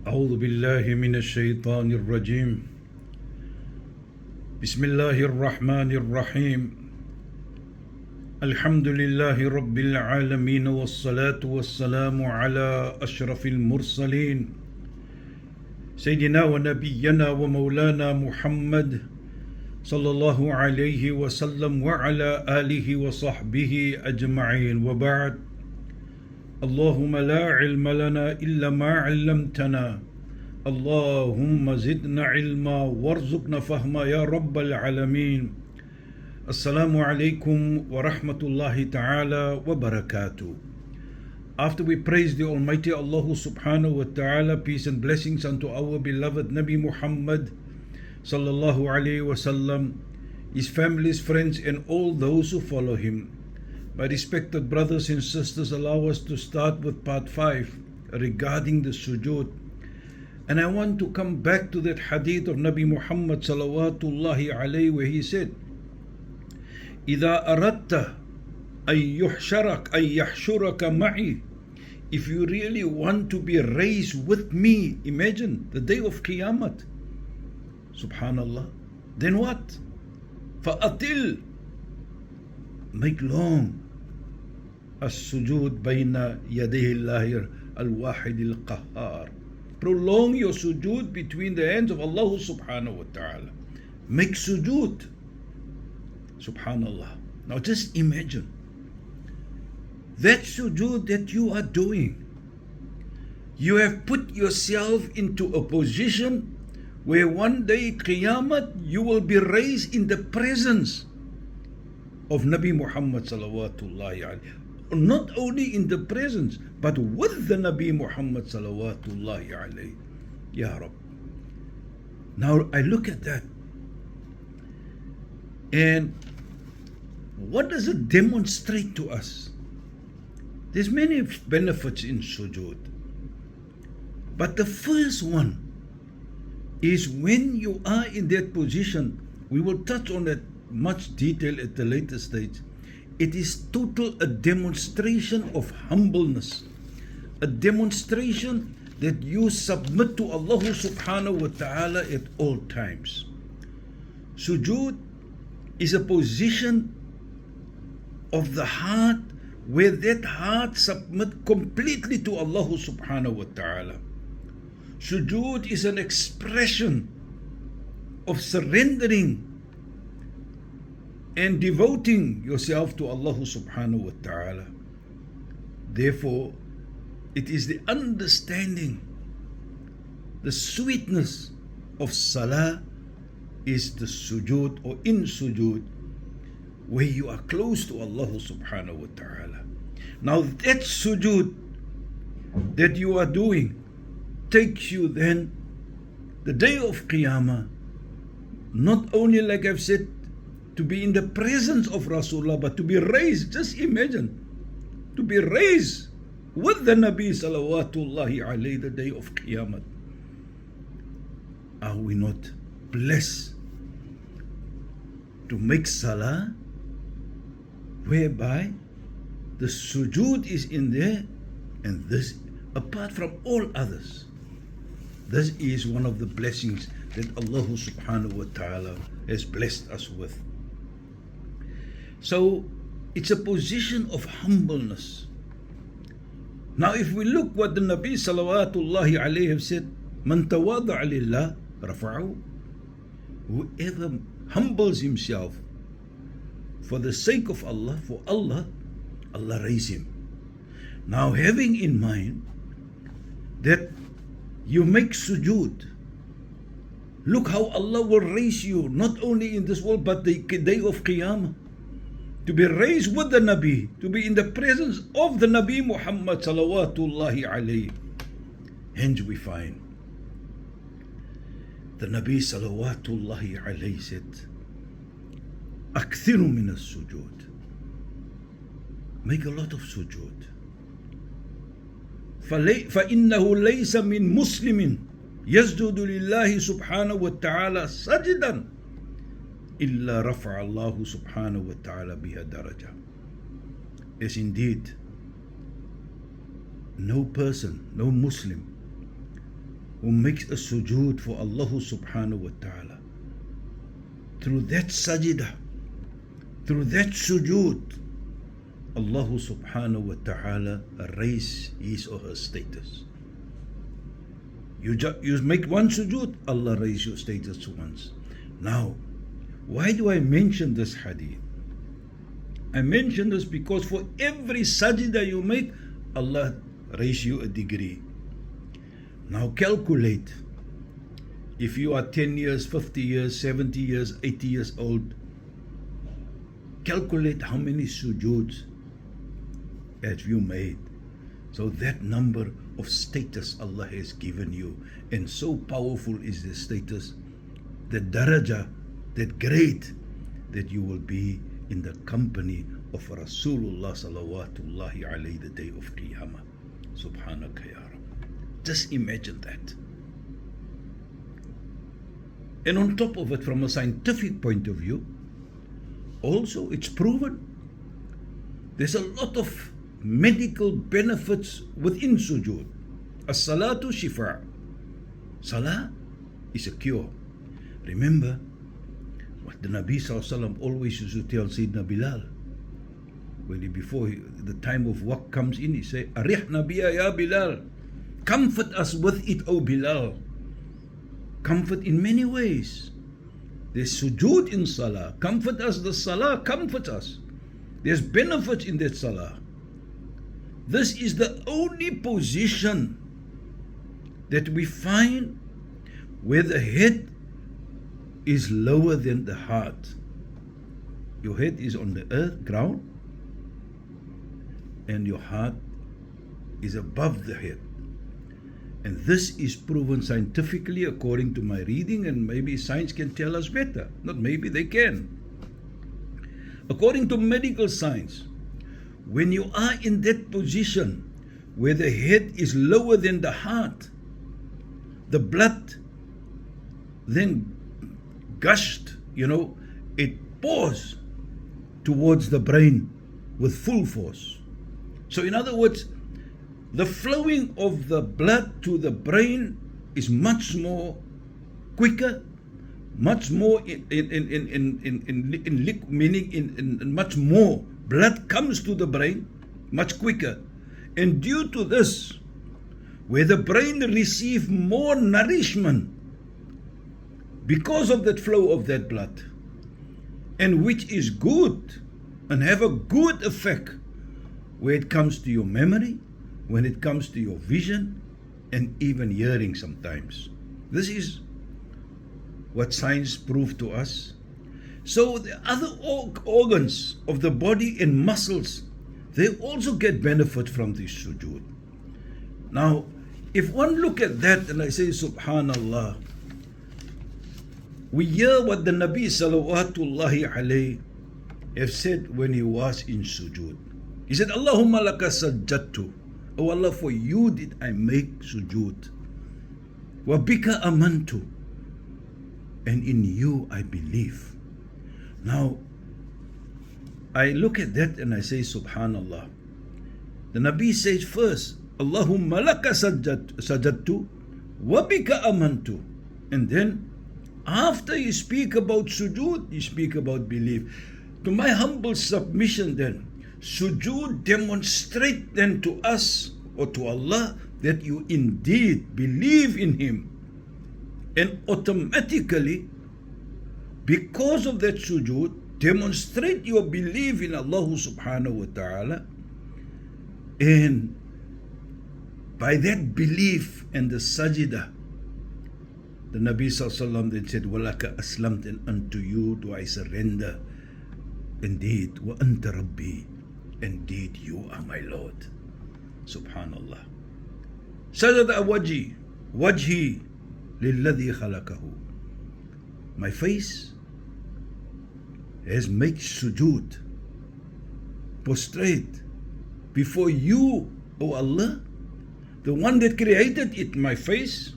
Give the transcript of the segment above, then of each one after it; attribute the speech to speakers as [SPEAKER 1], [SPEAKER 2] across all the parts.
[SPEAKER 1] أعوذ بالله من الشيطان الرجيم. بسم الله الرحمن الرحيم. الحمد لله رب العالمين والصلاة والسلام على أشرف المرسلين سيدنا ونبينا ومولانا محمد صلى الله عليه وسلم وعلى آله وصحبه أجمعين، وبعد. اللهم لا علم لنا إلا ما علمتنا، اللهم زدنا علما وارزقنا فهما يا رب العالمين. Assalamu alaikum wa rahmatullahi ta'ala wa barakatuh. After we praise the Almighty Allah subhanahu wa ta'ala, peace and blessings unto our beloved Nabi Muhammad sallallahu alayhi wa sallam, his families, friends and all those who follow him. My respected brothers and sisters, allow us to start with part 5 regarding the sujood. And I want to come back to that hadith of Nabi Muhammad salawatullahi alayhi, where he said, إِذَا أَرَدْتَ أَن يَحْشُرَكَ مَعِي. If you really want to be raised with me, imagine the day of Qiyamah. Subhanallah. Then what? فَأَطِلْ. Make long السجود بين يديه الله الواحد القهار. Prolong your sujood between the hands of Allah subhanahu wa ta'ala. Make sujood. Subhanallah. Now just imagine that sujood that you are doing. You have put yourself into a position where one day Qiyamah you will be raised in the presence of Nabi Muhammad salawatullahi alayhi. Not only in the presence, but with the Nabi Muhammad salawatullahi alayhi. Ya Rab. Now I look at that, and what does it demonstrate to us? There's many benefits in sujood, but the first one is when you are in that position. We will touch on that much detail at the later stage. It is total a demonstration of humbleness, a demonstration that you submit to Allah subhanahu wa ta'ala at all times. Sujood is a position of the heart where that heart submit completely to Allah subhanahu wa ta'ala. Sujood is an expression of surrendering and devoting yourself to Allah subhanahu wa ta'ala. Therefore, it is the understanding, the sweetness of Salah is the sujood, or in sujood, where you are close to Allah subhanahu wa ta'ala. Now that sujood that you are doing takes you then the day of Qiyamah, not only, like I've said, to be in the presence of Rasulullah, but to be raised. Just imagine, to be raised with the Nabi salawatullahi alayhi the day of Qiyamah. Are we not blessed to make Salah whereby the sujood is in there, and this, apart from all others, this is one of the blessings that Allah subhanahu wa ta'ala has blessed us with. So it's a position of humbleness. Now if we look what the Nabi salawatullahi alayhi have said, Man tawada'a lillah rafa'u. Whoever humbles himself for the sake of Allah, for Allah, Allah raise him. Now having in mind that you make sujood, look how Allah will raise you, not only in this world but the day of Qiyamah, to be raised with the Nabi, to be in the presence of the Nabi Muhammad salawatullahi alayhi. Hence we find the Nabi salawatullahi alayhi said, أكثروا من السجود. Make a lot of sujood. فإنه ليس من مسلم يسجد لله سبحانه وتعالى سجدا إلا رفع الله سبحانه وتعالى بها درجة. Yes, indeed, no person, no Muslim who makes a sujood for Allah subhanahu wa ta'ala, through that sajdah, through that sujood, Allah subhanahu wa ta'ala raise his or her status. You make one sujood, Allah raise your status once. Now, why do I mention this hadith? I mention this because for every sajdah you make, Allah raise you a degree. Now calculate, if you are 10 years, 50 years, 70 years, 80 years old, calculate how many sujoods have you made. So that number of status Allah has given you, and so powerful is the status, the daraja, that grade, that you will be in the company of Rasulullah salawatullahi alayhi, the day of Qiyamah. Subhanaka ya Rab. Just imagine that. And on top of it, from a scientific point of view, also it's proven there's a lot of medical benefits within sujood. As-salatu shifa. Salah is a cure. Remember what the Nabi SAW always used to tell Sayyidina Bilal, when the time of work comes in, he say, Arih Nabiya ya Bilal, comfort us with it, O Bilal. Comfort in many ways. There's sujood in salah. Comfort us, the salah, comfort us. There's benefits in that salah. This is the only position that we find where the head is lower than the heart. Your head is on the earth, ground, and your heart is above the head. And this is proven scientifically according to my reading, and maybe science can tell us better. Not maybe, they can. According to medical science, when you are in that position where the head is lower than the heart, the blood then gushed, it pours towards the brain with full force. So in other words, the flowing of the blood to the brain is much more quicker, much more meaning much more blood comes to the brain much quicker. And due to this, where the brain receives more nourishment because of that flow of that blood, and which is good and have a good effect where it comes to your memory, when it comes to your vision, and even hearing sometimes. This is what science proved to us. So the other organs of the body and muscles, they also get benefit from this sujood. Now, if one look at that and I say, Subhanallah, we hear what the Nabi salawatullahi alayhi have said when he was in sujood. He said, Allahumma laka sajjadtu. Oh Allah, for you did I make sujood. Wa bika amantu. And in you I believe. Now, I look at that and I say, Subhanallah. The Nabi says first, Allahumma laka sajjadtu wa bika amantu. And then, after you speak about sujood, you speak about belief. To my humble submission then, sujood demonstrate then to us or to Allah that you indeed believe in Him. And automatically, because of that sujood, demonstrate your belief in Allah subhanahu wa ta'ala. And by that belief and the sajdah, the Nabi sallallahu then said, Walaka aslamt, and unto you do I surrender. Indeed, wa anta rabbi, indeed you are my Lord. Subhanallah. Sajada wajhi lilladhi khalaqahu. My face has made sujood, prostrate before you, O Allah, the one that created it, my face.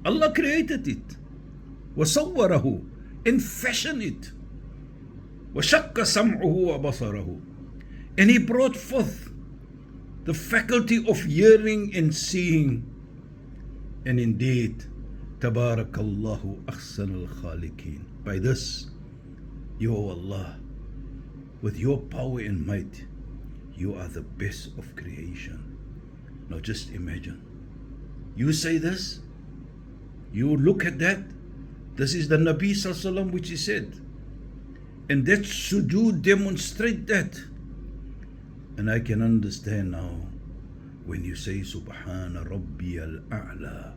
[SPEAKER 1] Allah created it. وَصَوَّرَهُ, and fashioned it. وَشَقَّ سَمْعُهُ وَبَصَرَهُ, and He brought forth the faculty of hearing and seeing. And indeed, Tabarakallahu ahsanul khaliqeen. By this, you, O Allah, with your power and might, you are the best of creation. Now just imagine. You say this, you look at that, this is the Nabi Sallallahu Alaihi Wasallam which he said. And that sujood demonstrate that. And I can understand now when you say Subhana Rabbi al-A'la,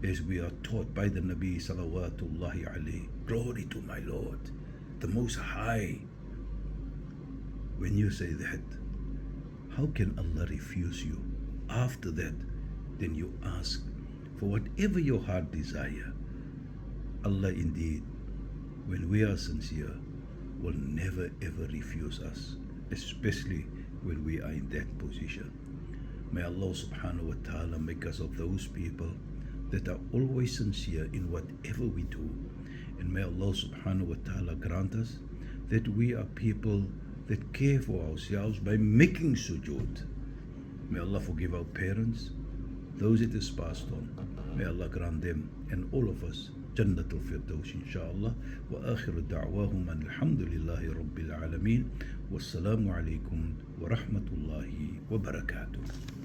[SPEAKER 1] as we are taught by the Nabi Salawatullahi alayhi, glory to my Lord, the Most High. When you say that, how can Allah refuse you? After that, then you ask for whatever your heart desire. Allah indeed, when we are sincere, will never ever refuse us, especially when we are in that position. May Allah subhanahu wa ta'ala make us of those people that are always sincere in whatever we do. And may Allah subhanahu wa ta'ala grant us that we are people that care for ourselves by making sujood. May Allah forgive our parents, those that is passed on. May Allah grant them and all of us Jannatul Firdaus inshallah. Wa akhiru da'wahum alhamdulillahi rabbil alameen. Wassalamu alaikum wa rahmatullahi wa barakatuh.